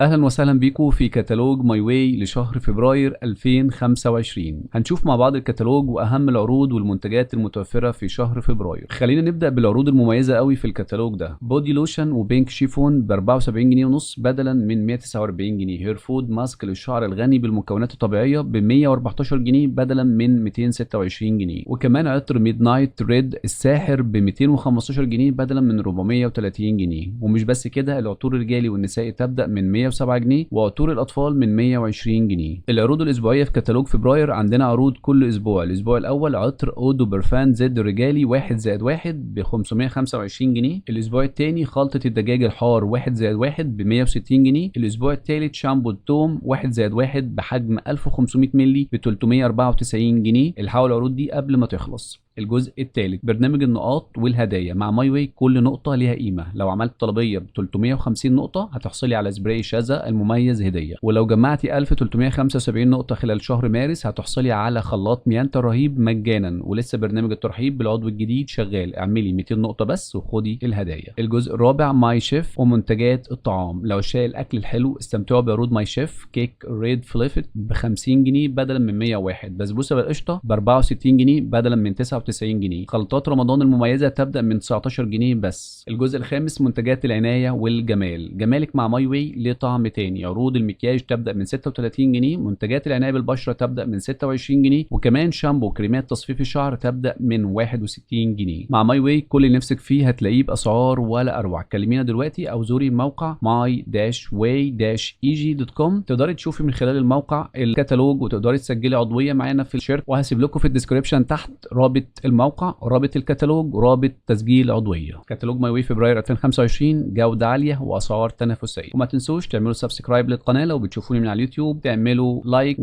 اهلا وسهلا بيكم في كتالوج ماي واي لشهر فبراير 2025. هنشوف مع بعض الكتالوج واهم العروض والمنتجات المتوفره في شهر فبراير. خلينا نبدا بالعروض المميزه قوي في الكتالوج ده. بودي لوشن وبينك شيفون ب 74 جنيه ونص بدلا من 149 جنيه. هير فود ماسك للشعر الغني بالمكونات الطبيعيه ب 114 جنيه بدلا من 226 جنيه. وكمان عطر ميد نايت ريد الساحر ب 215 جنيه بدلا من 430 جنيه. ومش بس كده، العطور الرجالي والنسائي تبدا من 107 جنيه وعطور الاطفال من 120 جنيه. العروض الاسبوعيه في كتالوج فبراير عندنا عروض كل اسبوع. الاسبوع الاول عطر اودو برفان زد رجالي 1+1 ب 525 جنيه. الاسبوع الثاني خلطه الدجاج الحار 1+1 ب 160 جنيه. الاسبوع الثالث شامبو التوم 1+1 بحجم 1500 مللي ب 394 جنيه. الحقوا العروض دي قبل ما تخلص. الجزء الثالث برنامج النقاط والهدايا. مع ماي واي كل نقطه ليها قيمه. لو عملت طلبيه ب 350 نقطه هتحصلي على سبراي شذا المميز هديه، ولو جمعتي 1375 نقطه خلال شهر مارس هتحصلي على خلاط ميانتا رهيب مجانا. ولسه برنامج الترحيب بالعضو الجديد شغال. اعملي 200 نقطه بس وخدي الهدايا. الجزء الرابع ماي شيف ومنتجات الطعام. لو شاي الاكل الحلو استمتعوا بعروض ماي شيف. كيك ريد فليفت ب 50 جنيه بدلا من 101. بسبوسه بالقشطه ب 64 جنيه بدلا من 99 جنيه. خلطات رمضان المميزه تبدا من 19 جنيه بس. الجزء الخامس منتجات العنايه والجمال. جمالك مع ماي واي ليه طعم تاني. عروض المكياج تبدا من 36 جنيه. منتجات العنايه بالبشره تبدا من 26 جنيه. وكمان شامبو وكريمات تصفيف الشعر تبدا من 61 جنيه. مع ماي واي كل اللي نفسك فيه هتلاقيه باسعار ولا اروع. كلمينا دلوقتي او زوري موقع my-way-eg.com. تقدري تشوفي من خلال الموقع الكتالوج وتقدري تسجلي عضويه معانا في الشركه. وهسيب لكم في الديسكربشن تحت رابط الموقع، رابط الكتالوج، ورابط تسجيل عضويه. كتالوج ماي واي فبراير 2025 جوده عاليه واسعار تنافسيه. وما تنسوش تعملوا سبسكرايب للقناه لو بتشوفوني من على اليوتيوب، تعملوا لايك